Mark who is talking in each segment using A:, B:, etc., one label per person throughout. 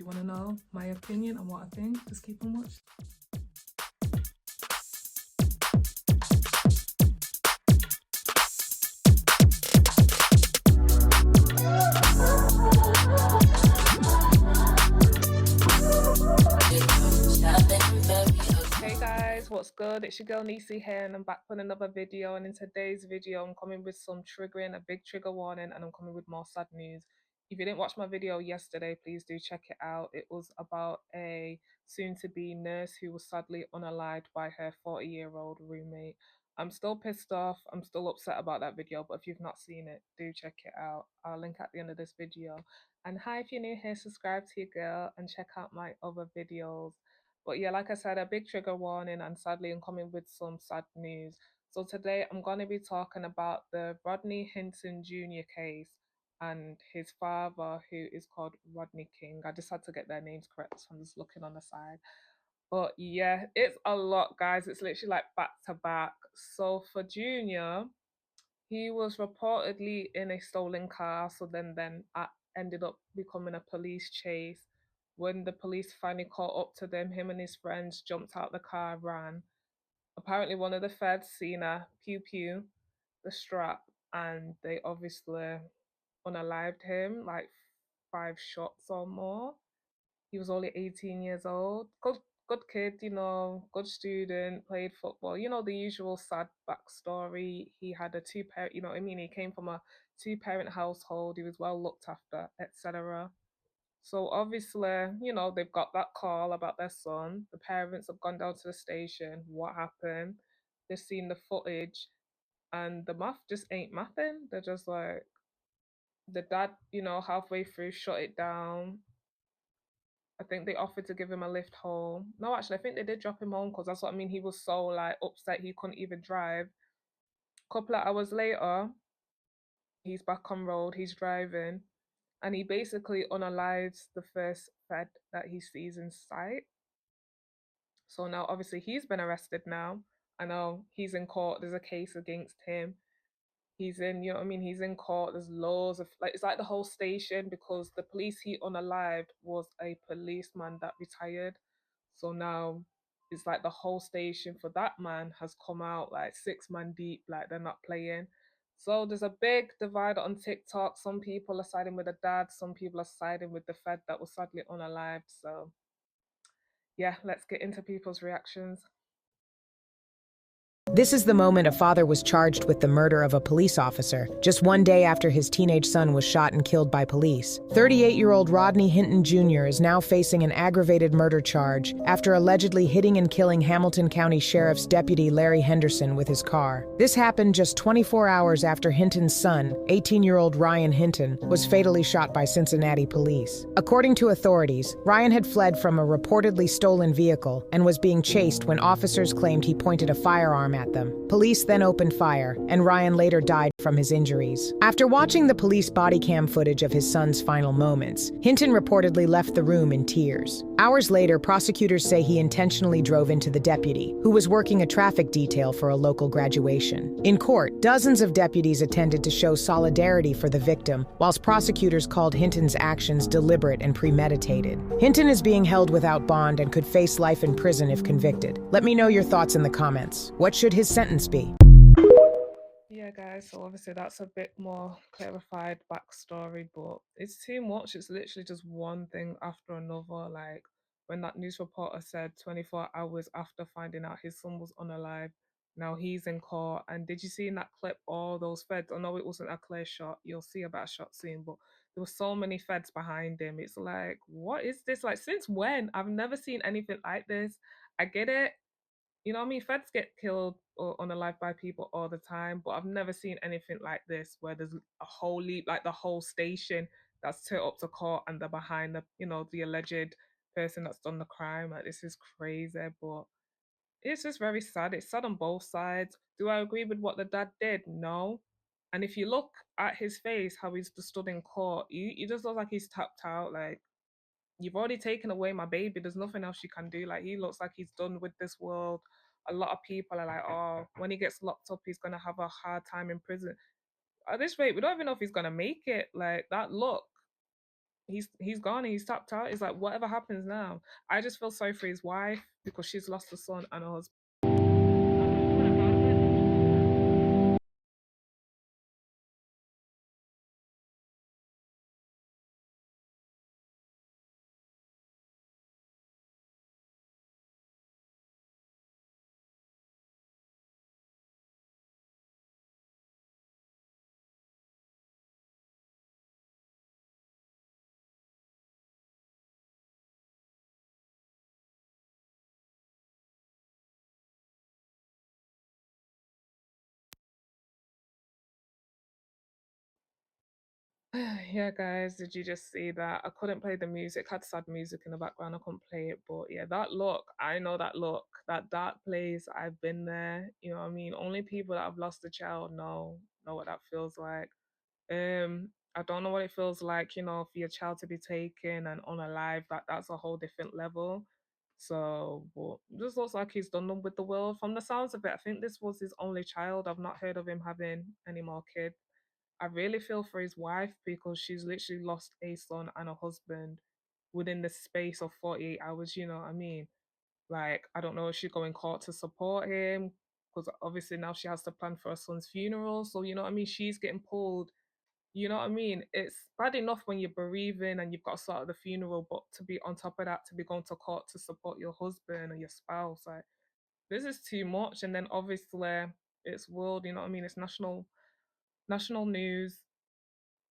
A: you want to know my opinion on what I think, just keep on watching. Hey guys, what's good? It's your girl Nisi here, and I'm back with another video. And in today's video, I'm coming with some triggering, a big trigger warning, and I'm coming with more sad news. If you didn't watch my video yesterday, please do check it out. It was about a soon-to-be nurse who was sadly unalived by her 40-year-old roommate. I'm still pissed off. I'm still upset about that video, but if you've not seen it, do check it out. I'll link at the end of this video. And hi, if you're new here, subscribe to your girl and check out my other videos. But yeah, like I said, a big trigger warning, and sadly, I'm coming with some sad news. So today, I'm going to be talking about the Rodney Hinton Jr. case and his father, who is called Rodney King. I just had to get their names correct, so I'm just looking on the side. But yeah, it's a lot, guys. It's literally like back to back. So for Junior, he was reportedly in a stolen car, so then ended up becoming a police chase. When the police finally caught up to them, him and his friends jumped out the car, ran. Apparently, one of the feds seen a pew pew, the strap, and they obviously unalived him, like 5 shots or more. He was only 18 years old. Good kid, good student, played football. The usual sad backstory. He had a two-parent, he came from a two-parent household. He was well looked after, etc. So obviously, they've got that call about their son. The parents have gone down to the station. What happened? They've seen the footage, and the math just ain't mathing. They're just like, the dad, halfway through shut it down. I think they offered to give him a lift home. No, actually, I think they did drop him home, because that's what I mean. He was so like upset he couldn't even drive. Couple of hours later, he's back on road. He's driving, and he basically unalives the first fed that he sees in sight. So now, obviously, he's been arrested now. I know he's in court. There's a case against him. He's in, he's in court. There's loads of, like, it's like the whole station, because the police he unalived was a policeman that retired. So now it's like the whole station for that man has come out like 6 man deep, like they're not playing. So there's a big divide on TikTok. Some people are siding with the dad, some people are siding with the fed that was sadly unalived. So yeah, let's get into people's reactions.
B: This is the moment a father was charged with the murder of a police officer just one day after his teenage son was shot and killed by police. 38-year-old Rodney Hinton Jr. is now facing an aggravated murder charge after allegedly hitting and killing Hamilton County Sheriff's Deputy Larry Henderson with his car. This happened just 24 hours after Hinton's son, 18-year-old Ryan Hinton, was fatally shot by Cincinnati police. According to authorities, Ryan had fled from a reportedly stolen vehicle and was being chased when officers claimed he pointed a firearm at them. Police then opened fire, and Ryan later died from his injuries. After watching the police body cam footage of his son's final moments, Hinton reportedly left the room in tears. Hours later, prosecutors say he intentionally drove into the deputy, who was working a traffic detail for a local graduation. In court, dozens of deputies attended to show solidarity for the victim, whilst prosecutors called Hinton's actions deliberate and premeditated. Hinton is being held without bond and could face life in prison if convicted. Let me know your thoughts in the comments. What should his sentence be?
A: Yeah, guys, so obviously that's a bit more clarified backstory, but it's too much. It's literally just one thing after another. Like when that news reporter said 24 hours after finding out his son was unalive, now he's in court. And did you see in that clip all those feds? I know it wasn't a clear shot. You'll see a better shot soon, but there were so many feds behind him. It's like, what is this? Like, since when? I've never seen anything like this. I get it. Feds get killed or unalived by people all the time, but I've never seen anything like this where there's a whole like the whole station that's turned up to court and they're behind the alleged person that's done the crime. Like, this is crazy, but it's just very sad. It's sad on both sides. Do I agree with what the dad did? No. And if you look at his face, how he's just stood in court, he just looks like he's tapped out. Like, you've already taken away my baby. There's nothing else you can do. Like, he looks like he's done with this world. A lot of people are like, oh, when he gets locked up, he's gonna have a hard time in prison. At this rate, we don't even know if he's gonna make it. Like, that look, he's gone, he's tapped out. It's like whatever happens now. I just feel sorry for his wife because she's lost a son and a husband. Yeah, guys, did you just see that? I couldn't play the music, had sad music in the background, I couldn't play it. But yeah, that look, I know that look, that dark place, I've been there. You know what I mean? Only people that have lost a child know what that feels like. I don't know what it feels like, for your child to be taken and unalive. That's a whole different level. So, but just looks like he's done them with the world. From the sounds of it, I think this was his only child. I've not heard of him having any more kids. I really feel for his wife because she's literally lost a son and a husband within the space of 48 hours, you know what I mean? Like, I don't know if she's going court to support him because obviously now she has to plan for her son's funeral. So, you know what I mean? She's getting pulled. You know what I mean? It's bad enough when you're bereaving and you've got to start at the funeral, but to be on top of that, to be going to court to support your husband or your spouse, like, this is too much. And then obviously it's world, you know what I mean? It's national news.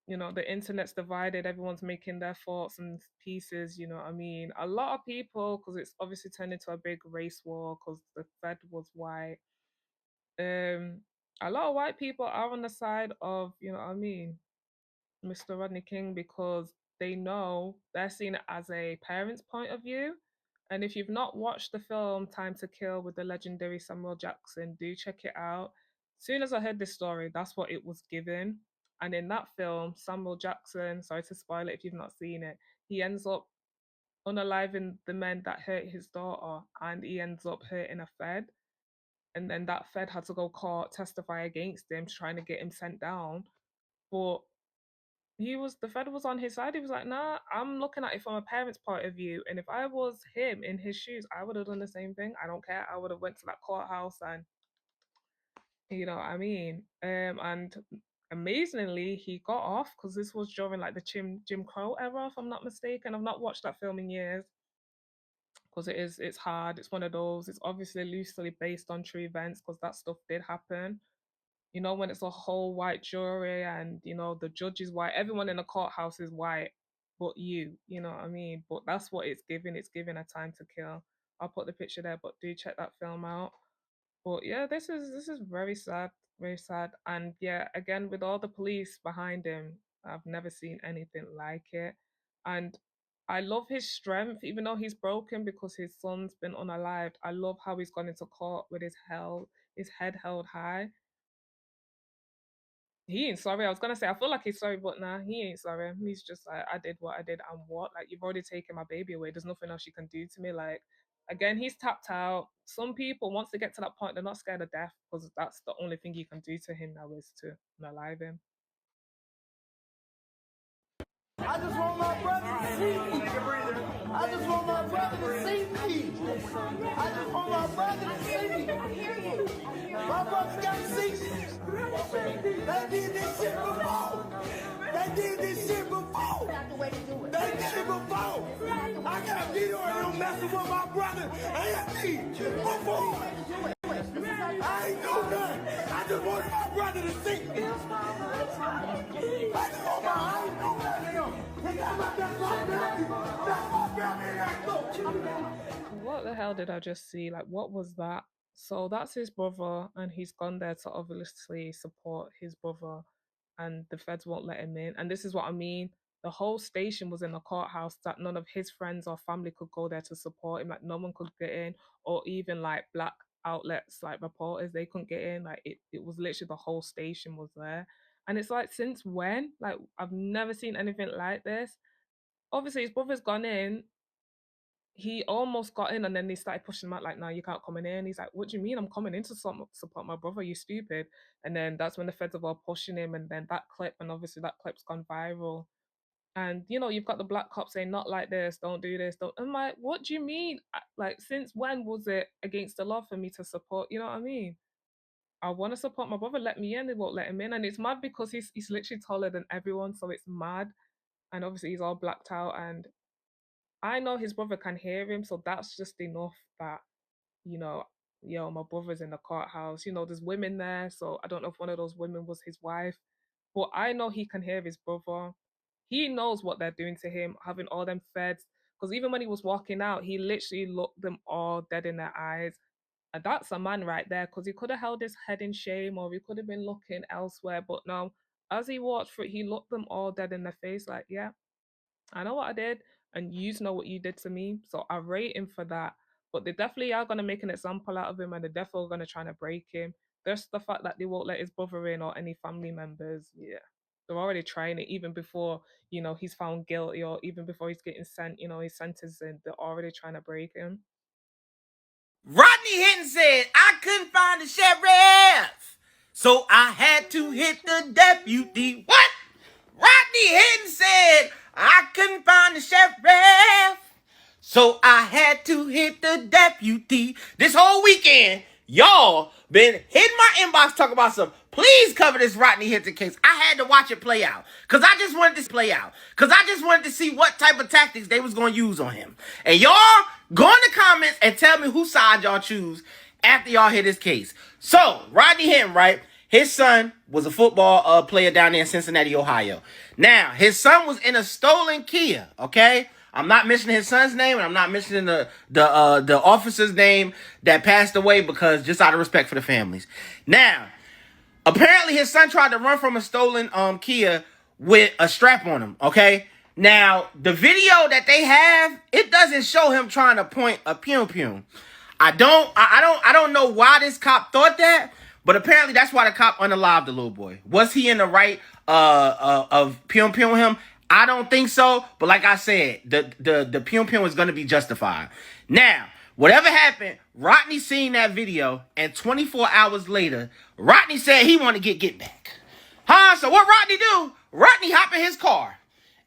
A: The internet's divided, everyone's making their thoughts and pieces, you know what I mean? A lot of people, because it's obviously turned into a big race war because the Fed was white. Um, a lot of white people are on the side of, you know what I mean, Mr. Rodney King because they know they're seeing it as a parent's point of view. And if you've not watched the film Time to Kill with the legendary Samuel Jackson, do check it out. As soon as I heard this story, that's what it was given. And in that film, Samuel Jackson, sorry to spoil it if you've not seen it, he ends up unaliving the men that hurt his daughter and he ends up hurting a Fed. And then that Fed had to go court, testify against him, trying to get him sent down. But the Fed was on his side. He was like, nah, I'm looking at it from a parent's point of view. And if I was him in his shoes, I would have done the same thing. I don't care. I would have went to that courthouse and you know what I mean? And amazingly, he got off because this was during like the Jim Crow era, if I'm not mistaken. I've not watched that film in years because it's hard. It's one of those. It's obviously loosely based on true events because that stuff did happen. When it's a whole white jury and, the judge is white, everyone in the courthouse is white, but you know what I mean? But that's what it's giving. It's giving a time to kill. I'll put the picture there, but do check that film out. But yeah, this is very sad, very sad. And yeah, again, with all the police behind him, I've never seen anything like it. And I love his strength, even though he's broken because his son's been unalived. I love how he's gone into court with his head held high. He ain't sorry. I was gonna say I feel like he's sorry, but nah, he ain't sorry. He's just like, I did what I did and what? Like, you've already taken my baby away. There's nothing else you can do to me. Like, again, he's tapped out. Some people, once they get to that point, they're not scared of death because that's the only thing you can do to him now is to unalive him.
C: I just want my brother to see me. I just want my brother to see me. I just want my brother to see me. My brother got to see me. They did this shit before. They did this shit before. They did it before. I got a video of them messing with my brother and me before. I ain't do nothing. I just wanted my brother to see me. I just want I ain't do nothing.
A: What the hell did I just see? Like, what was that? So that's his brother, and he's gone there to obviously support his brother, and the feds won't let him in. And this is what I mean. The whole station was in the courthouse that none of his friends or family could go there to support him. Like, no one could get in, or even like black outlets, like reporters, they couldn't get in. Like, it was literally the whole station was there. And it's like, since when? Like, I've never seen anything like this. Obviously, his brother's gone in, he almost got in and then they started pushing him out like, no, you can't come in here. And he's like, what do you mean I'm coming in to support my brother? You stupid. And then that's when the feds are all pushing him. And then that clip, and obviously that clip's gone viral. And you've got the black cops saying, "Not like this, don't do this, don't." I'm like, what do you mean? Like, since when was it against the law for me to support? You know what I mean? I want to support my brother. Let me in. They won't let him in, and it's mad because he's literally taller than everyone, so it's mad. And obviously he's all blacked out, and I know his brother can hear him, so that's just enough that you know, my brother's in the courthouse. There's women there, so I don't know if one of those women was his wife, but I know he can hear his brother. He knows what they're doing to him, having all them feds. Because even when he was walking out, he literally looked them all dead in their eyes. And that's a man right there, because he could have held his head in shame or he could have been looking elsewhere. But no, as he walked through, he looked them all dead in their face, like, yeah, I know what I did, and you know what you did to me. So I rate him for that. But they definitely are gonna make an example out of him, and they're definitely gonna try to break him. There's the fact that they won't let his brother in or any family members. Yeah, they're already trying it even before he's found guilty, or even before he's getting sent. His sentence in. They're already trying to break him.
C: Rodney Hinton said, I couldn't find the sheriff, so I had to hit the deputy. What? Rodney Hinton said, I couldn't find the sheriff, so I had to hit the deputy. This whole weekend, y'all been hitting my inbox talking about some, please cover this Rodney Hinton case. I had to watch it play out. Because I just wanted to play out. Because I just wanted to see what type of tactics they was going to use on him. And y'all, go in the comments and tell me whose side y'all choose after y'all hear this case. So, Rodney Hinton, right? His son was a football player down there in Cincinnati, Ohio. Now, his son was in a stolen Kia, okay? I'm not mentioning his son's name, and I'm not mentioning the officer's name that passed away, because just out of respect for the families. Now, apparently his son tried to run from a stolen Kia with a strap on him, okay? Now, the video that they have, it doesn't show him trying to point a pew-pew. I don't know why this cop thought that, but apparently that's why the cop unalived the little boy. Was he in the right of pew-pewing him? I don't think so, but like I said, the pew-pew is going to be justified. Now, whatever happened, Rodney seen that video, and 24 hours later, Rodney said he wanted to get back. So what Rodney do? Rodney hop in his car,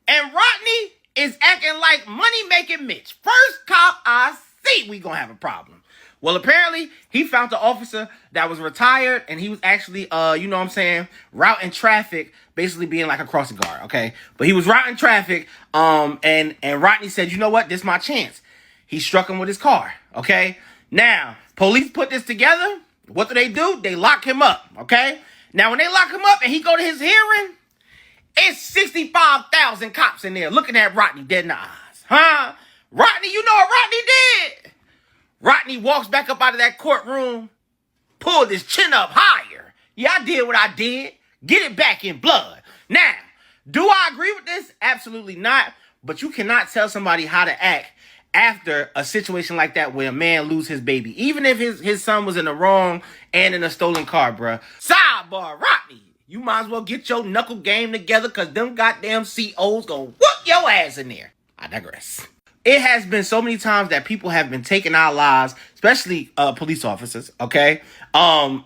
C: and Rodney is acting like money-making Mitch. First cop I see, we gonna have a problem. Well, apparently, he found the officer that was retired, and he was actually, routing traffic, basically being like a crossing guard, okay? But he was routing traffic, and Rodney said, you know what, this is my chance. He struck him with his car, okay? Now, police put this together. What do? They lock him up, okay? Now, when they lock him up and he go to his hearing, it's 65,000 cops in there looking at Rodney dead in the eyes. Rodney, you know what Rodney did? Rodney walks back up out of that courtroom, pulled his chin up higher. Yeah, I did what I did. Get it back in blood. Now, do I agree with this? Absolutely not. But you cannot tell somebody how to act after a situation like that where a man lose his baby. Even if his son was in the wrong and in a stolen car, bruh. Sidebar, Rodney, you might as well get your knuckle game together, because them goddamn COs gonna whoop your ass in there. I digress. It has been so many times that people have been taking our lives, especially police officers, okay?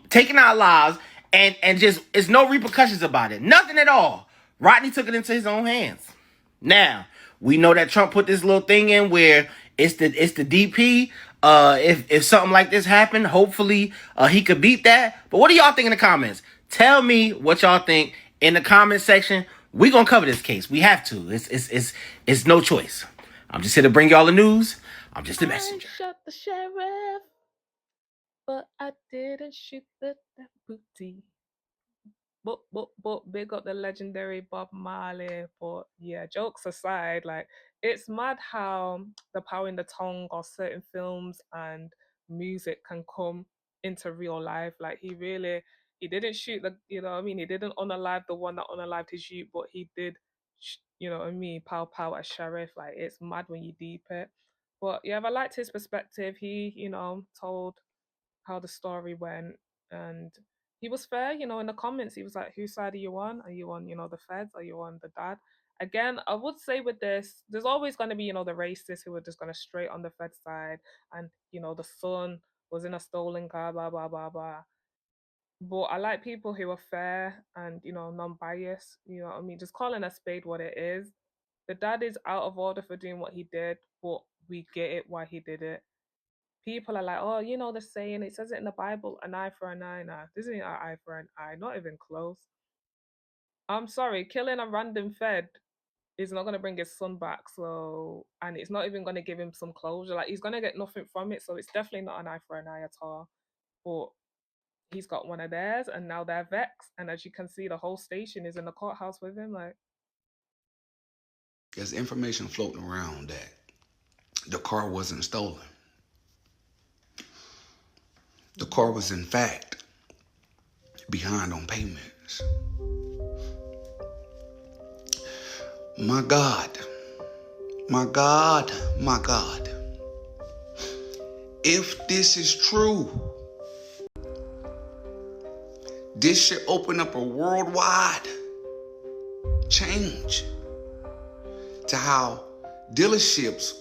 C: Taking our lives, and just, it's no repercussions about it. Nothing at all. Rodney took it into his own hands. Now, we know that Trump put this little thing in where it's the DP. If something like this happened, hopefully he could beat that. But what do y'all think in the comments? Tell me what y'all think in the comment section. We're gonna cover this case. We have to. It's no choice. I'm just here to bring y'all the news. I'm just a messenger.
A: I shot the sheriff, but I didn't shoot the deputy. But big up the legendary Bob Marley. But yeah, jokes aside, like, it's mad how the power in the tongue or certain films and music can come into real life. Like, he didn't shoot the, he didn't unalive the one that unalived his youth, but he did, pow pow at sheriff. Like, it's mad when you deep it. But yeah, I liked his perspective. He, told how the story went, and he was fair, in the comments. He was like, whose side are you on? Are you on, the feds? Are you on the dad? Again, I would say with this, there's always going to be, the racists who are just going to straight on the fed side, and, the son was in a stolen car, blah, blah, blah, blah. But I like people who are fair and, non-biased, just calling a spade what it is. The dad is out of order for doing what he did, but we get it why he did it. People are like, oh, you know the saying, it says it in the Bible, an eye for an eye. Nah, this isn't an eye for an eye, not even close. I'm sorry, killing a random Fed is not gonna bring his son back. So, and it's not even gonna give him some closure. Like, he's gonna get nothing from it. So it's definitely not an eye for an eye at all. But he's got one of theirs, and now they're vexed. And as you can see, the whole station is in the courthouse with him. Like,
D: there's information floating around that the car wasn't stolen. The car was, in fact, behind on payments. My God, my God, my God. If this is true, this should open up a worldwide change to how dealerships,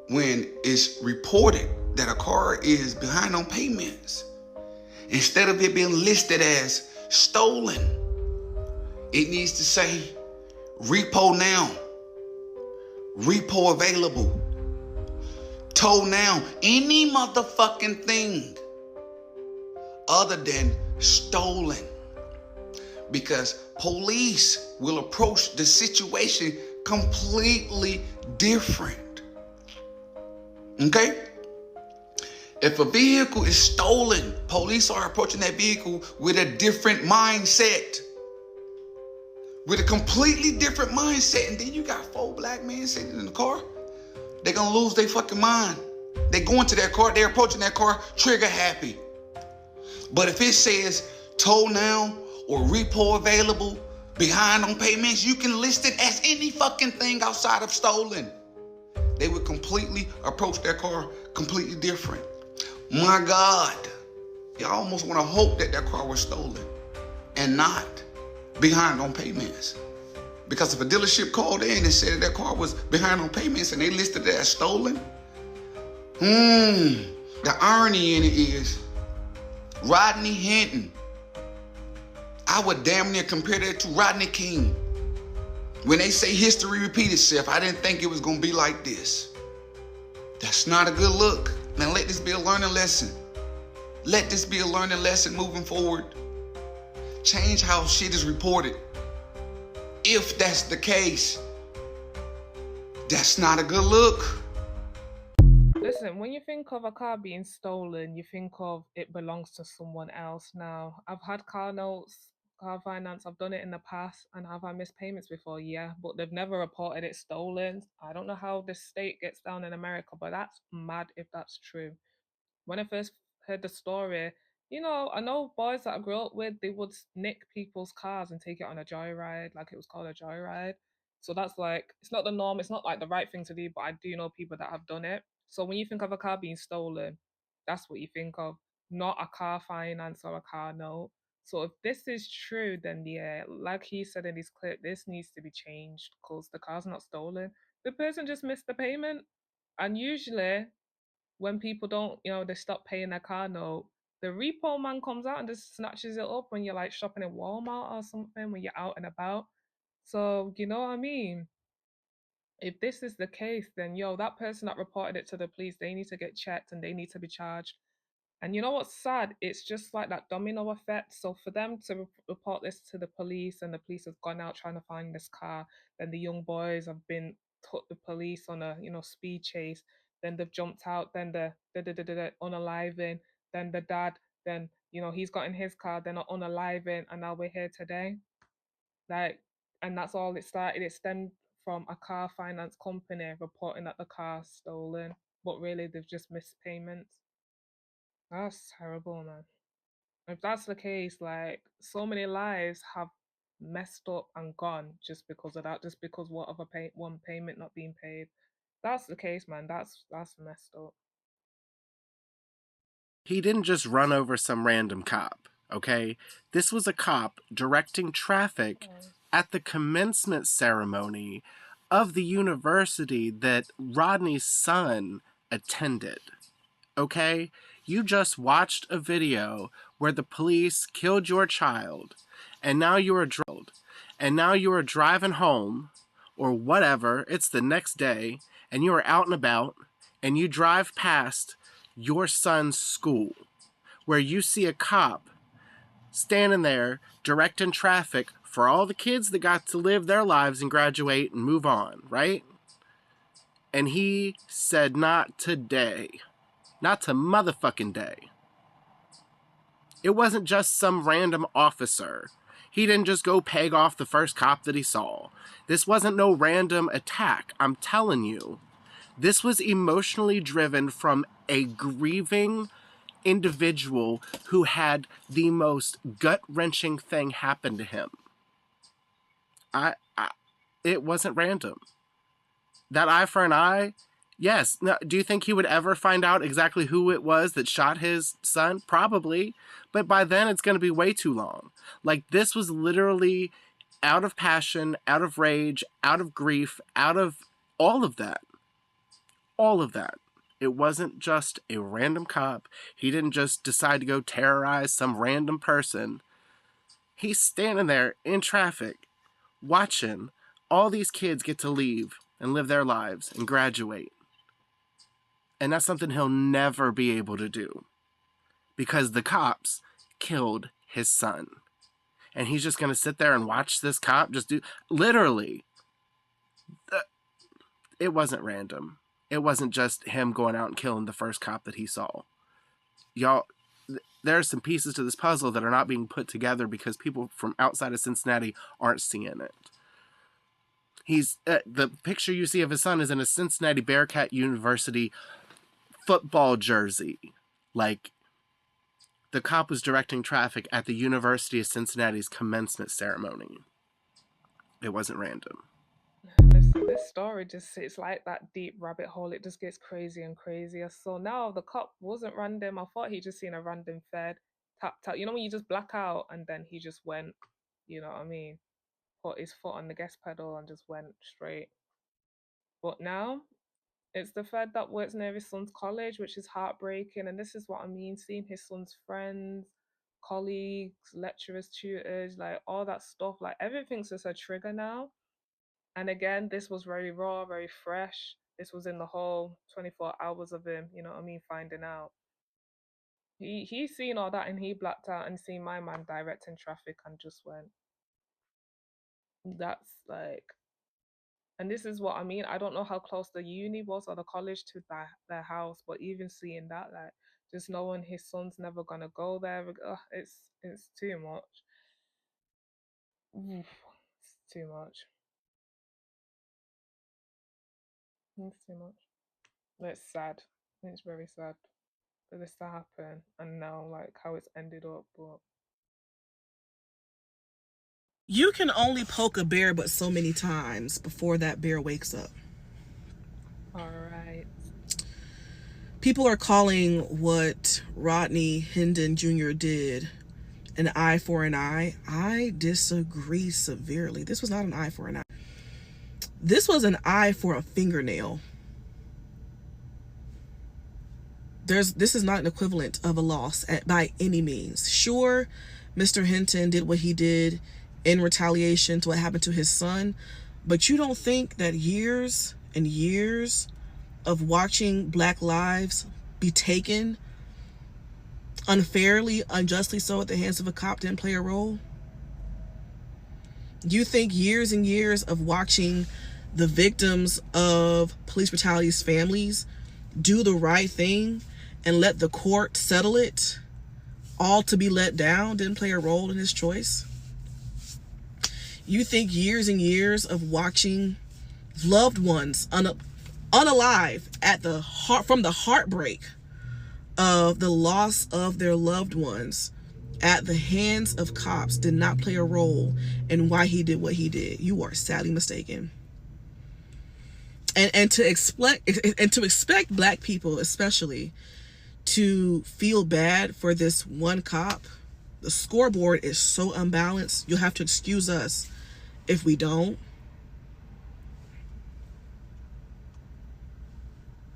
D: when it's reported that a car is behind on payments, instead of it being listed as stolen, it needs to say repo now, repo available, tow now, any motherfucking thing other than stolen. Because police will approach the situation completely different. Okay? If a vehicle is stolen, police are approaching that vehicle with a different mindset. With a completely different mindset. And then you got 4 black men sitting in the car. They're going to lose their fucking mind. They go into that car, they're approaching that car trigger happy. But if it says tow now or repo available, behind on payments, you can list it as any fucking thing outside of stolen. They would completely approach their car completely different. My God, you almost want to hope that that car was stolen and not behind on payments. Because if a dealership called in and said that car was behind on payments and they listed it as stolen, the irony in it is Rodney Hinton, I would damn near compare that to Rodney King. When they say history repeat itself, I didn't think it was going to be like this. That's not a good look. Man, let this be a learning lesson. Let this be a learning lesson moving forward. Change how shit is reported. If that's the case, that's not a good look.
A: listen, when you think of a car being stolen, you think of it belongs to someone else. Now, I've had car notes, car finance, I've done it in the past, and have I missed payments before? Yeah, but they've never reported it stolen. I don't know how the state gets down in America, but that's mad if that's true. When I first heard the story, I know boys that I grew up with, they would nick people's cars and take it on a joyride, like it was called a joyride. So that's like, it's not the norm, it's not like the right thing to do, but I do know people that have done it. So when you think of a car being stolen, that's what you think of, not a car finance or a car note. So if this is true, then yeah, like he said in his clip, this needs to be changed because the car's not stolen. The person just missed the payment. And usually when people don't, they stop paying their car note, the repo man comes out and just snatches it up when you're like shopping in Walmart or something, when you're out and about. So, you know what I mean? If this is the case, then that person that reported it to the police, they need to get checked and they need to be charged. And you know what's sad? It's just like that domino effect. So for them to report this to the police and the police have gone out trying to find this car, then the young boys have been took the police on a speed chase. Then they've jumped out. Then the unaliving. Then the dad. Then he's got in his car. They're not unaliving, and now we're here today. Like, and that's all it started. It stemmed from a car finance company reporting that the car's stolen, but really they've just missed payments. That's terrible, man. If that's the case, like so many lives have messed up and gone just because of that, just because what of one payment not being paid. That's the case, man. That's messed up.
E: He didn't just run over some random cop, okay? This was a cop directing traffic at the commencement ceremony of the university that Rodney's son attended, okay? You just watched a video where the police killed your child, and now you are driving home or whatever, it's the next day, and you are out and about, and you drive past your son's school, where you see a cop standing there directing traffic for all the kids that got to live their lives and graduate and move on, right? And he said, not today. Not to motherfucking day. It wasn't just some random officer. He didn't just go peg off the first cop that he saw. This wasn't no random attack. I'm telling you. This was emotionally driven from a grieving individual who had the most gut-wrenching thing happen to him. It wasn't random. That eye for an eye, yes. Now, do you think he would ever find out exactly who it was that shot his son? Probably. But by then, it's going to be way too long. Like, this was literally out of passion, out of rage, out of grief, out of all of that. All of that. It wasn't just a random cop. He didn't just decide to go terrorize some random person. He's standing there in traffic, watching all these kids get to leave and live their lives and graduate. And that's something he'll never be able to do, because the cops killed his son. And he's just going to sit there and watch this cop just do... Literally. It wasn't random. It wasn't just him going out and killing the first cop that he saw. Y'all, there's some pieces to this puzzle that are not being put together because people from outside of Cincinnati aren't seeing it. He's the picture you see of his son is in a Cincinnati Bearcat University football jersey. Like, the cop was directing traffic at the University of Cincinnati's commencement ceremony. It wasn't random.
A: Listen, this story just sits like that deep rabbit hole. It just gets crazy and crazier. So now the cop wasn't random. I thought he just seen a random Fed tap tap. You know when you just black out and then he just went, you know what I mean? Put his foot on the gas pedal and just went straight. But now it's the Fed that works near his son's college, which is heartbreaking. And this is what I mean, seeing his son's friends, colleagues, lecturers, tutors, like all that stuff, like everything's just a trigger now. And again, this was very raw, very fresh. This was in the whole 24 hours of him, you know what I mean, finding out. He's seen all that and he blacked out and seen my man directing traffic and just went. That's like, and this is what I mean. I don't know how close the uni was or the college to their house, but even seeing that, like, just knowing his son's never gonna go there, it's too much. Oof, it's too much. It's too much. It's sad. It's very sad for this to happen, and now like how it's ended up. But
F: you can only poke a bear but so many times before that bear wakes up.
A: all right.
F: People are calling what Rodney Hinton Jr. did an eye for an eye. I disagree severely. This was not an eye for an eye. This was an eye for a fingernail. This is not an equivalent of a loss by any means. Sure, Mr. Hinton did what he did in retaliation to what happened to his son, but you don't think that years and years of watching Black lives be taken unfairly, unjustly so at the hands of a cop didn't play a role? You think years and years of watching the victims of police brutality's families do the right thing and let the court settle it, all to be let down, didn't play a role in his choice? You think years and years of watching loved ones unalive from the heartbreak of the loss of their loved ones at the hands of cops did not play a role in why he did what he did? You are sadly mistaken. And to expect Black people especially to feel bad for this one cop, the scoreboard is so unbalanced. You'll have to excuse us if we don't.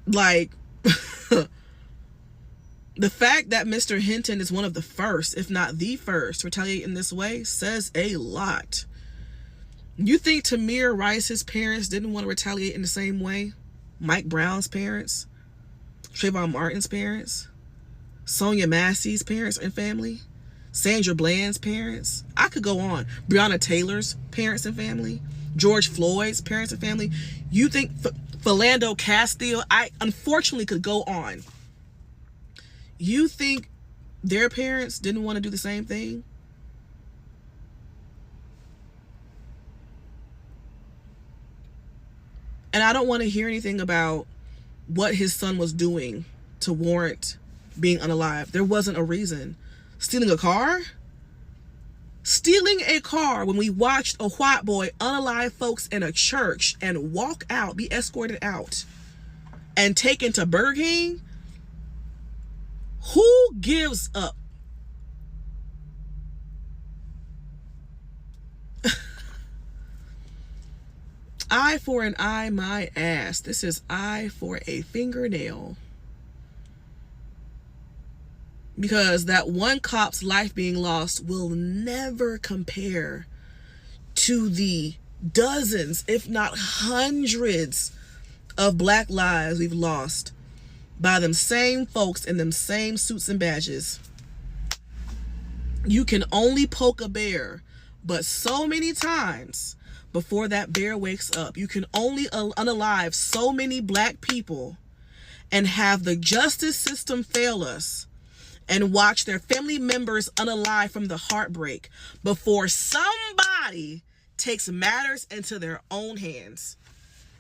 F: Like, the fact that Mr. Hinton is one of the first, if not the first, to retaliate in this way says a lot. You think Tamir Rice's parents didn't want to retaliate in the same way? Mike Brown's parents? Trayvon Martin's parents? Sonia Massey's parents and family? Sandra Bland's parents? I could go on. Breonna Taylor's parents and family? George Floyd's parents and family? You think Philando Castile? I unfortunately could go on. You think their parents didn't want to do the same thing? And I don't want to hear anything about what his son was doing to warrant being unalived. There wasn't a reason. Stealing a car? Stealing a car when we watched a white boy unalive folks in a church and walk out, be escorted out, and taken to Burger King? Who gives up? Eye for an eye, my ass. This is eye for a fingernail. Because that one cop's life being lost will never compare to the dozens, if not hundreds, of black lives we've lost by them same folks in them same suits and badges. You can only poke a bear, but so many times before that bear wakes up. You can only unalive so many black people and have the justice system fail us and watch their family members unalive from the heartbreak before somebody takes matters into their own hands.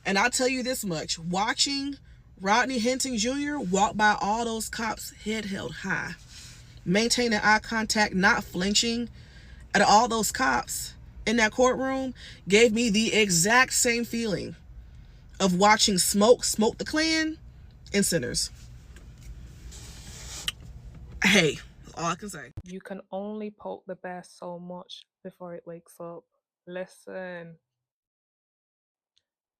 F: And I'll tell you this much, watching Rodney Hinton Jr. walk by all those cops, head held high, maintaining eye contact, not flinching at all those cops in that courtroom, gave me the exact same feeling of watching Smoke the Klan in Sinners. Hey, that's all I can say.
A: You can only poke the bear so much before it wakes up. Listen,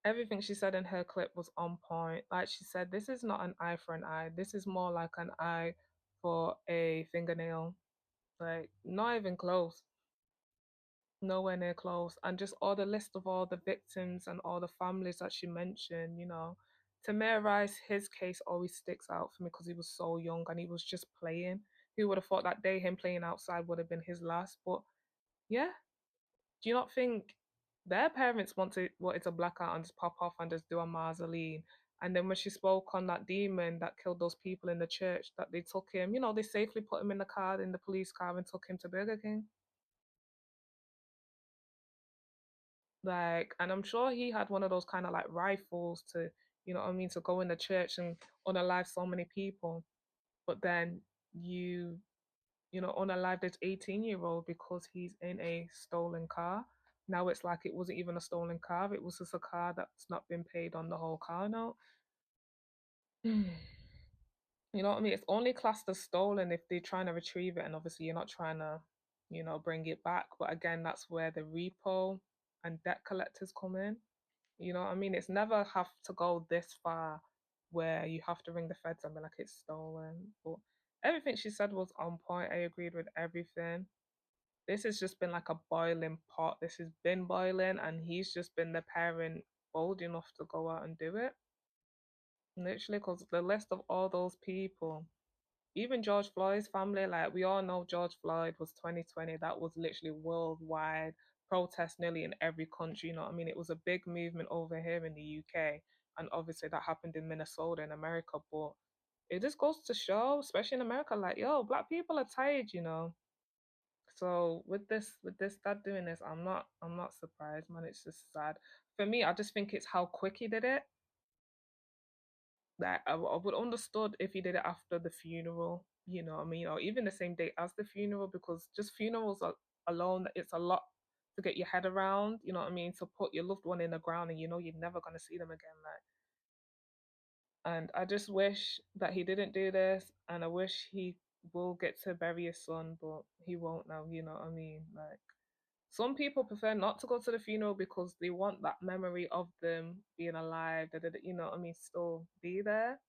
A: everything she said in her clip was on point. Like she said, this is not an eye for an eye. This is more like an eye for a fingernail. Like, not even close. Nowhere near close. And just all the list of all the victims and all the families that she mentioned, Tamir Rice, his case always sticks out for me because he was so young and he was just playing. Who would have thought that day him playing outside would have been his last? But yeah, do you not think their parents wanted to black out and just pop off and just do a mausoleum? And then when she spoke on that demon that killed those people in the church, that they took him, they safely put him in the car, in the police car, and took him to Burger King. Like, and I'm sure he had one of those kind of like rifles to, to go in the church and unalive so many people. But then you, unalive this 18-year-old because he's in a stolen car. Now it's like it wasn't even a stolen car, it was just a car that's not been paid on the whole car note. You know what I mean? It's only classed as stolen if they're trying to retrieve it, and obviously you're not trying to, bring it back. But again, that's where the repo and debt collectors come in. You know what I mean? It's never have to go this far where you have to ring the feds and be like it's stolen. But everything she said was on point. I agreed with everything. This has just been like a boiling pot. This has been boiling, and he's just been the parent bold enough to go out and do it. Literally, because the list of all those people, even George Floyd's family, like we all know George Floyd was 2020. That was literally worldwide protest nearly in every country. You know what I mean? It was a big movement over here in the UK. And obviously that happened in Minnesota in America. But it just goes to show, especially in America, like, yo, black people are tired. So with this dad doing this, I'm not surprised, man. It's just sad. For me, I just think it's how quick he did it. That I would understood if he did it after the funeral, you know what I mean, or even the same day as the funeral, because just funerals are, alone, it's a lot to get your head around, you know what I mean, to put your loved one in the ground and you're never gonna see them again, like. And I just wish that he didn't do this, and I wish he will get to bury his son, but he won't now, you know what I mean, like. Some people prefer not to go to the funeral because they want that memory of them being alive, you know what I mean, still be there.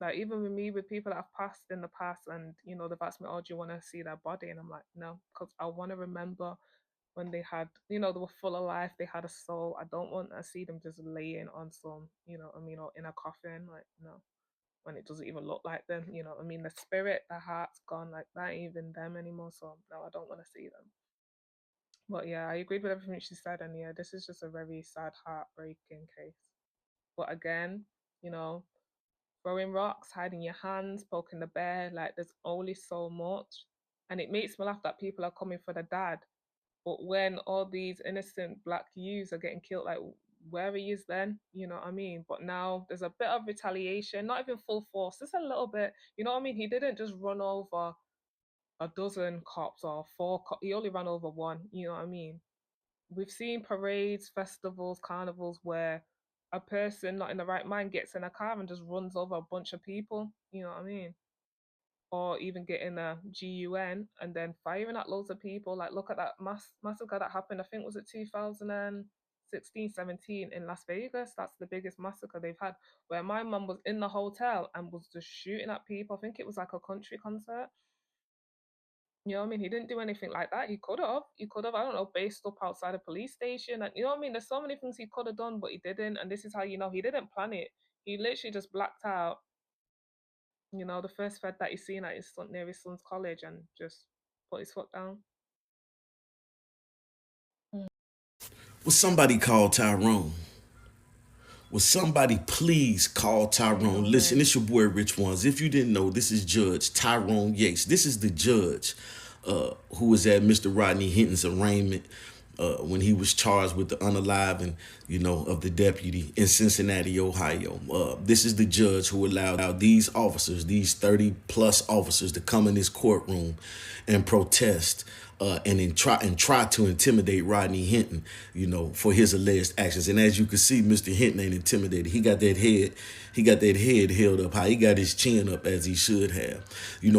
A: Like even with me, with people that have passed in the past, and they've asked me, "Oh, do you want to see their body?" And I'm like, no, because I want to remember when they had, you know, they were full of life, they had a soul. I don't want to see them just laying on some, you know what I mean, or in a coffin, like, no, when it doesn't even look like them, you know what I mean. The spirit, the heart's gone, like that ain't even them anymore. So no, I don't want to see them. But yeah, I agreed with everything she said, and yeah, this is just a very sad, heartbreaking case. But again, you know, throwing rocks, hiding your hands, poking the bear, like there's only so much. And it makes me laugh that people are coming for the dad. But when all these innocent black youths are getting killed, like where he is then, you know what I mean? But now there's a bit of retaliation, not even full force, just a little bit, you know what I mean? He didn't just run over a dozen cops or he only ran over one, you know what I mean? We've seen parades, festivals, carnivals where a person not in the right mind gets in a car and just runs over a bunch of people, you know what I mean? Or even getting a GUN and then firing at loads of people. Like, look at that massacre that happened, I think, was it 2016, 17 in Las Vegas? That's the biggest massacre they've had, where my mum was in the hotel and was just shooting at people. I think it was like a country concert. You know what I mean? He didn't do anything like that. He could have. He could have, I don't know, based up outside a police station. And you know what I mean? There's so many things he could have done, but he didn't. And this is how you know he didn't plan it. He literally just blacked out, you know, the first Fed that he's seen at his son, near his son's college, and just put his foot down. Mm.
C: Will somebody call Tyrone? Will somebody please call
A: Ain't
C: Tyrone?
A: no
C: Listen,
A: way.
C: it's your boy Rich Ones. If you didn't know, this is Judge Tyrone Yates. This is the judge who was at Mr. Rodney Hinton's arraignment when he was charged with the unaliving, of the deputy in Cincinnati, Ohio. This is the judge who allowed these officers, these 30 plus officers, to come in this courtroom and protest and try to intimidate Rodney Hinton, for his alleged actions. And as you can see, Mr. Hinton ain't intimidated. He got that head held up high. He got his chin up as he should have,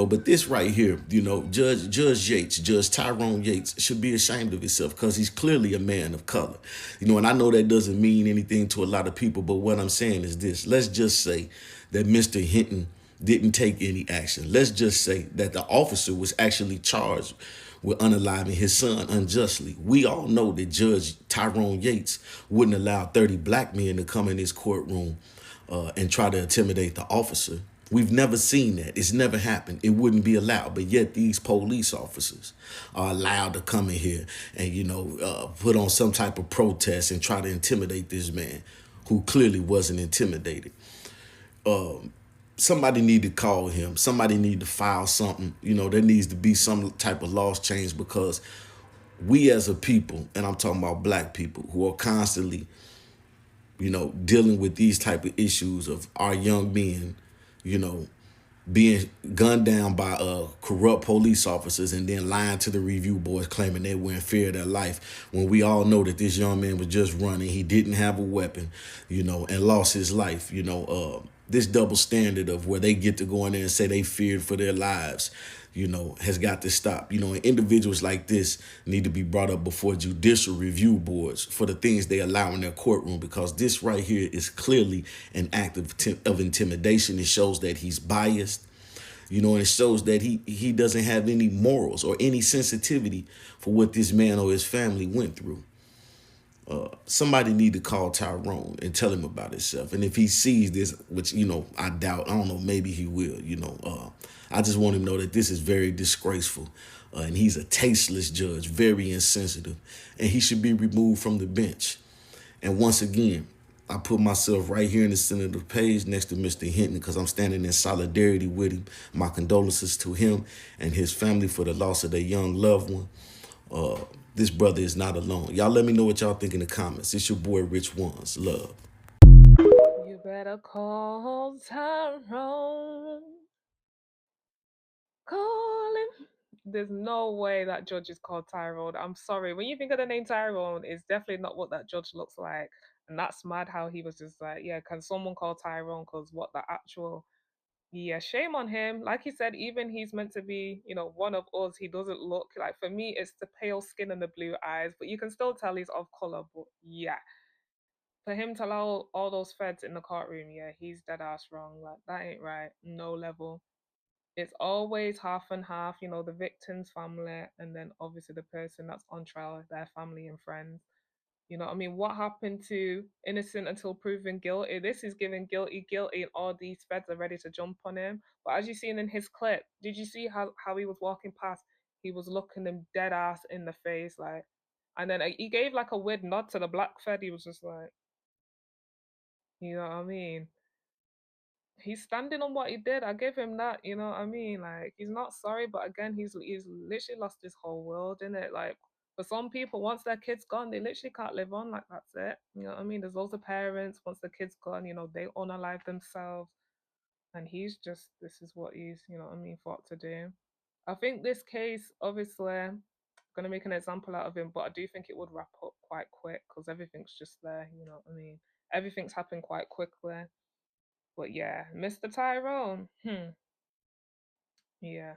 C: But this right here, Judge Tyrone Yates should be ashamed of himself because he's clearly a man of color, And I know that doesn't mean anything to a lot of people, but what I'm saying is this: let's just say that Mr. Hinton didn't take any action. Let's just say that the officer was actually charged with unaliving his son unjustly. We all know that Judge Tyrone Yates wouldn't allow 30 black men to come in his courtroom and try to intimidate the officer. We've never seen that. It's never happened. It wouldn't be allowed. But yet these police officers are allowed to come in here and, put on some type of protest and try to intimidate this man who clearly wasn't intimidated. Somebody need to call him. Somebody need to file something. There needs to be some type of laws change because we as a people, and I'm talking about black people, who are constantly, dealing with these type of issues of our young men, being gunned down by corrupt police officers and then lying to the review boards claiming they were in fear of their life when we all know that this young man was just running. He didn't have a weapon, and lost his life. This double standard of where they get to go in there and say they feared for their lives, has got to stop. And individuals like this need to be brought up before judicial review boards for the things they allow in their courtroom, because this right here is clearly an act of intimidation. It shows that he's biased, and it shows that he doesn't have any morals or any sensitivity for what this man or his family went through. Somebody need to call Tyrone and tell him about himself. And if he sees this, which, I doubt, I don't know, maybe he will, I just want him to know that this is very disgraceful. And he's a tasteless judge, very insensitive, and he should be removed from the bench. And once again, I put myself right here in the center of the page next to Mr. Hinton because I'm standing in solidarity with him. My condolences to him and his family for the loss of their young loved one. This brother is not alone. Y'all let me know what y'all think in the comments. It's your boy Rich Ones. Love.
A: You better call Tyrone. Call him. There's no way that judge is called Tyrone. I'm sorry. When you think of the name Tyrone, it's definitely not what that judge looks like. And that's mad how he was just like, yeah, can someone call Tyrone? Because what the actual. Yeah, shame on him. Like he said, even he's meant to be, one of us. He doesn't look like, for me, it's the pale skin and the blue eyes, but you can still tell he's of color. But yeah, for him to allow all those feds in the courtroom, yeah, he's dead ass wrong. Like, that ain't right. No level. It's always half and half, you know, the victim's family and then obviously the person that's on trial, their family and friends. You know what I mean? What happened to innocent until proven guilty? This is giving guilty, guilty, and all these feds are ready to jump on him. But as you seen in his clip, did you see how he was walking past? He was looking them dead ass in the face, like, and then he gave like a weird nod to the black fed. He was just like, you know what I mean? He's standing on what he did. I give him that, you know what I mean? Like he's not sorry, but again, he's literally lost his whole world in it. Like for some people, once their kid's gone, they literally can't live on. Like that's it. You know what I mean? There's loads of parents. Once the kid's gone, you know they unalive themselves, and he's just this is what he's you know what I mean thought to do. I think this case, obviously, gonna make an example out of him, but I do think it would wrap up quite quick because everything's just there. You know what I mean? Everything's happened quite quickly. But yeah, Mr. Tyrone. Yeah,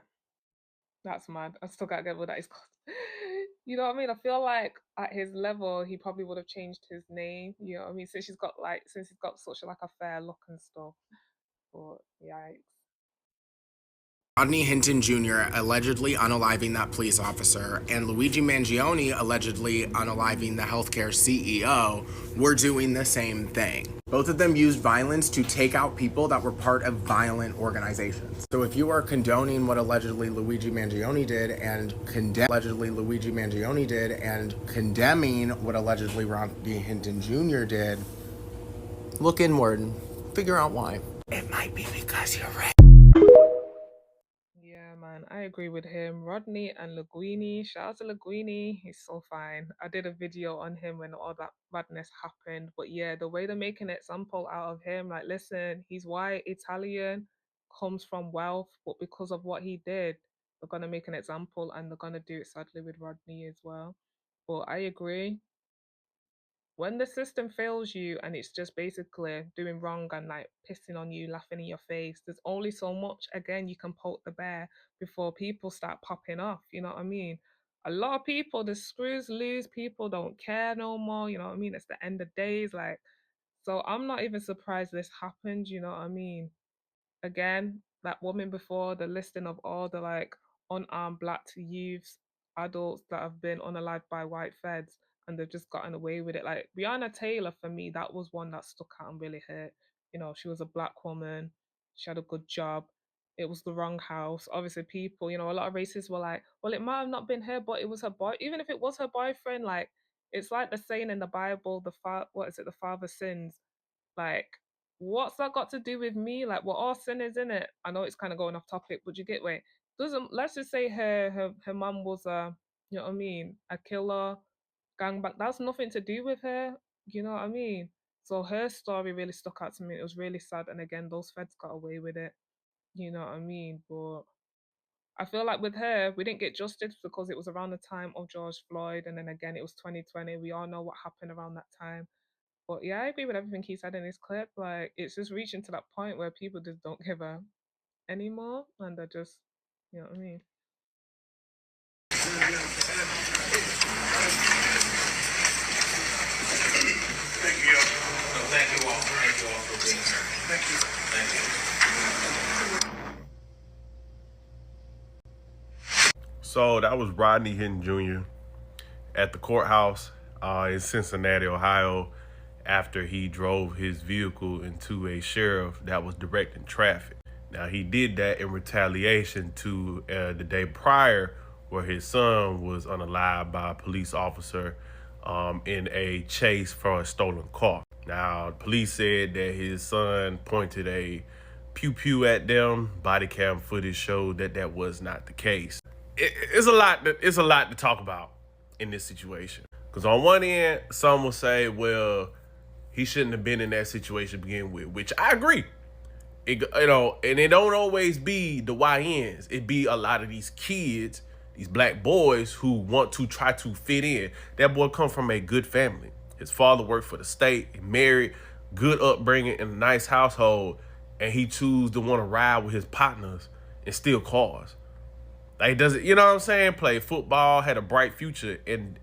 A: that's mad. I still gotta get what that is called. You know what I mean? I feel like at his level, he probably would have changed his name. You know what I mean? Since he's got such like a fair look and stuff. But yikes.
G: Rodney Hinton Jr. allegedly unaliving that police officer and Luigi Mangione allegedly unaliving the healthcare CEO were doing the same thing. Both of them used violence to take out people that were part of violent organizations. So if you are condoning what allegedly Luigi Mangione did and condemning what allegedly Rodney Hinton Jr. did, look inward and figure out why. It might be because you're right.
A: Yeah, man, I agree with him. Rodney and Linguini, shout out to Linguini, he's so fine. I did a video on him when all that madness happened. But yeah, the way they're making an example out of him, like, listen, he's white, Italian, comes from wealth, but because of what he did, they're gonna make an example and they're gonna do it sadly with Rodney as well. But I agree, when the system fails you and it's just basically doing wrong and like pissing on you, laughing in your face, there's only so much again you can poke the bear before people start popping off. You know what I mean? A lot of people, the screws loose, people don't care no more. You know what I mean? It's the end of days. Like, so I'm not even surprised this happened. You know what I mean? Again, that woman before, the listing of all the like unarmed black youths, adults that have been unalived by white feds and they've just gotten away with it. Like Breonna Taylor, for me, that was one that stuck out and really hurt. You know, she was a black woman, she had a good job. It was the wrong house. Obviously, people, you know, a lot of racists were like, well, it might have not been her, but it was her boy. Even if it was her boyfriend, like, it's like the saying in the Bible, what is it, the father sins. Like, what's that got to do with me? Like, we're all sinners in it. I know it's kind of going off topic, but you get where doesn't let's just say her mum was a you know what I mean, a killer, gangbang. That's nothing to do with her. You know what I mean? So her story really stuck out to me. It was really sad, and again, those feds got away with it. You know what I mean? But I feel like with her, we didn't get justice because it was around the time of George Floyd, and then again, it was 2020. We all know what happened around that time. But yeah, I agree with everything he said in his clip. Like, it's just reaching to that point where people just don't give a anymore, and they're just, you know what I mean?
H: Thank you. No, thank you all. Thank you all for being here. Thank you. Thank you.
I: So that was Rodney Hinton Jr. at the courthouse in Cincinnati, Ohio, after he drove his vehicle into a sheriff that was directing traffic. Now, he did that in retaliation to the day prior where his son was unalived by a police officer in a chase for a stolen car. Now, police said that his son pointed a pew-pew at them. Body cam footage showed that that was not the case. It's a lot to talk about in this situation. Because on one end, some will say, well, he shouldn't have been in that situation to begin with, which I agree. And it don't always be the YNs. It be a lot of these kids, these black boys who want to try to fit in. That boy come from a good family. His father worked for the state, married, good upbringing in a nice household, and he choose to want to ride with his partners and steal cars. Like, does it, you know what I'm saying? Play football, had a bright future, and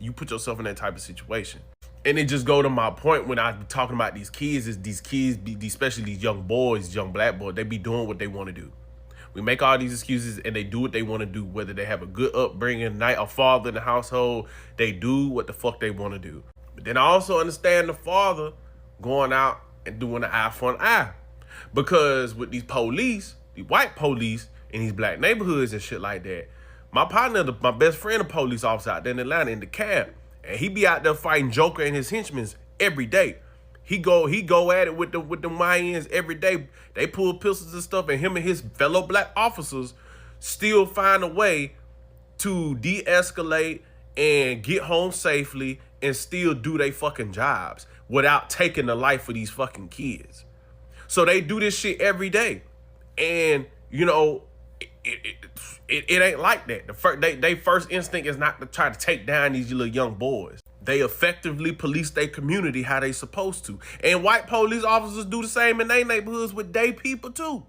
I: you put yourself in that type of situation. And it just go to my point when I be talking about these kids, is these kids, especially these young boys, young black boys, they be doing what they want to do. We make all these excuses and they do what they want to do, whether they have a good upbringing, a father in the household, they do what the fuck they want to do. But then I also understand the father going out and doing an eye for an eye. Because with these police, the white police in these black neighborhoods and shit like that, my partner, my best friend, a police officer out there in Atlanta in the cab, and he be out there fighting Joker and his henchmen every day. He go at it with the YNs every day. They pull pistols and stuff, and him and his fellow black officers still find a way to de-escalate and get home safely and still do their fucking jobs without taking the life of these fucking kids. So they do this shit every day. And, you know, it ain't like that. They first instinct is not to try to take down these little young boys. They effectively police their community how they supposed to. And white police officers do the same in their neighborhoods with their people too.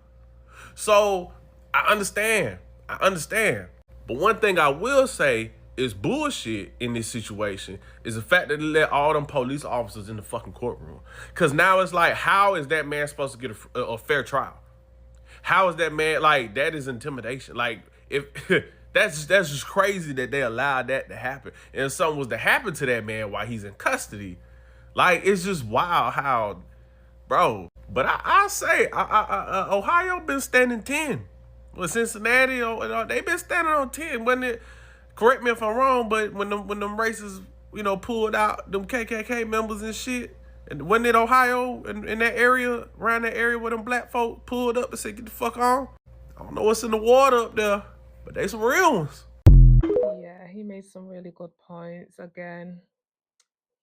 I: So I understand. But one thing I will say is bullshit in this situation is the fact that they let all them police officers in the fucking courtroom. Because now it's like, how is that man supposed to get a fair trial? How is that man, like, that is intimidation. Like, if that's just crazy that they allowed that to happen. And if something was to happen to that man while he's in custody, like, it's just wild how, bro. But I say, Ohio been standing 10. With Cincinnati, they been standing on 10. When it, correct me if I'm wrong, but when them racists, you know, pulled out them KKK members and shit, and when it Ohio in that area, around that area where them black folk pulled up and said, get the fuck on. I don't know what's in the water up there, but they some real ones.
A: Yeah, he made some really good points. Again,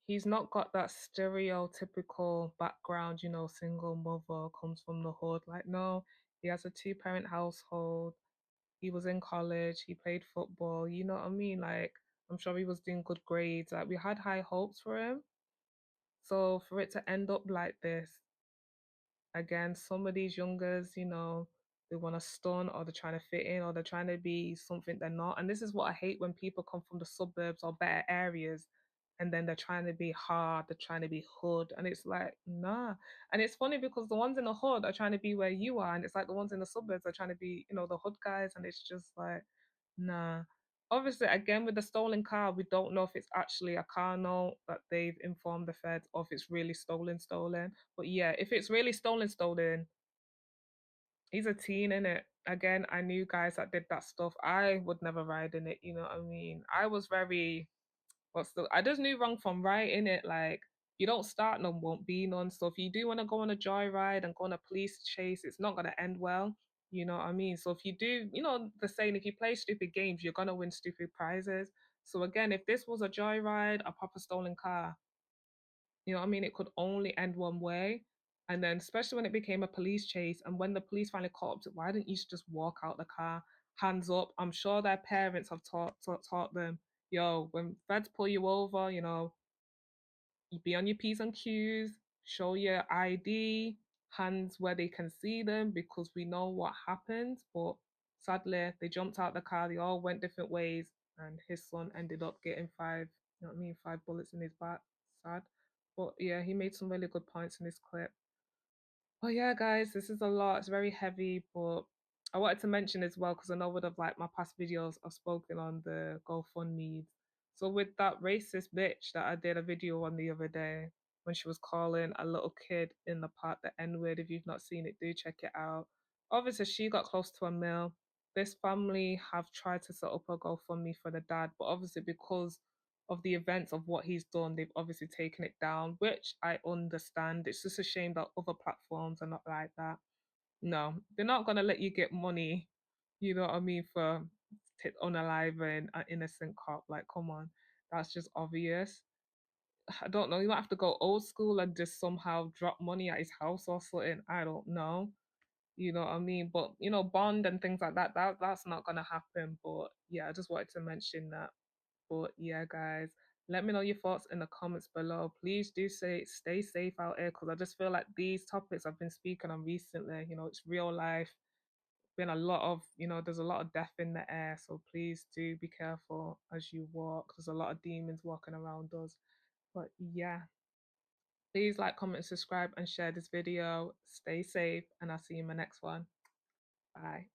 A: he's not got that stereotypical background, you know, single mother, comes from the hood. Like, no, he has a two-parent household. He was in college. He played football. You know what I mean? Like, I'm sure he was doing good grades. Like, we had high hopes for him. So for it to end up like this, again, some of these youngers, you know, they want to stun or they're trying to fit in or they're trying to be something they're not. And this is what I hate when people come from the suburbs or better areas and then they're trying to be hard, they're trying to be hood. And it's like, nah. And it's funny because the ones in the hood are trying to be where you are. And it's like the ones in the suburbs are trying to be, you know, the hood guys. And it's just like, nah. Obviously, again, with the stolen car, we don't know if it's actually a car note that they've informed the feds or if it's really stolen. But yeah, if it's really stolen, he's a teen in it. Again, I knew guys that did that stuff. I would never ride in it, you know what I mean? I was very I just knew wrong from right in it. Like, you don't start none, won't be none. So if you do want to go on a joyride and go on a police chase, it's not gonna end well. You know what I mean? So if you do, you know the saying, if you play stupid games, you're gonna win stupid prizes. So again, if this was a joyride, a proper stolen car, you know what I mean? It could only end one way. And then, especially when it became a police chase, and when the police finally caught up to, why didn't you just walk out the car, hands up? I'm sure their parents have taught them, yo, when feds pull you over, you know, you be on your P's and Q's, show your ID, hands where they can see them, because we know what happens. But sadly, they jumped out the car, they all went different ways, and his son ended up getting five, you know what I mean, 5 bullets in his back. Sad. But yeah, he made some really good points in this clip. Oh yeah, guys, this is a lot. It's very heavy, but I wanted to mention as well because I know with of like my past videos, I've spoken on the GoFundMe. So with that racist bitch that I did a video on the other day when she was calling a little kid in the park the N-word. If you've not seen it, do check it out. Obviously, she got close to a mil. This family have tried to set up a GoFundMe for the dad, but obviously because of the events of what he's done, they've obviously taken it down, which I understand. It's just a shame that other platforms are not like that. No, they're not gonna let you get money, you know what I mean, for unaliving an innocent cop. Like, come on, that's just obvious. I don't know. You might have to go old school and just somehow drop money at his house or something. I don't know. You know what I mean? But you know, bond and things like that's not gonna happen. But yeah, I just wanted to mention that. But yeah, guys, let me know your thoughts in the comments below. Please do stay safe out there, because I just feel like these topics I've been speaking on recently, you know, it's real life. Been a lot of, you know, there's a lot of death in the air. So please do be careful as you walk. There's a lot of demons walking around us. But yeah, please like, comment, subscribe, and share this video. Stay safe, and I'll see you in my next one. Bye.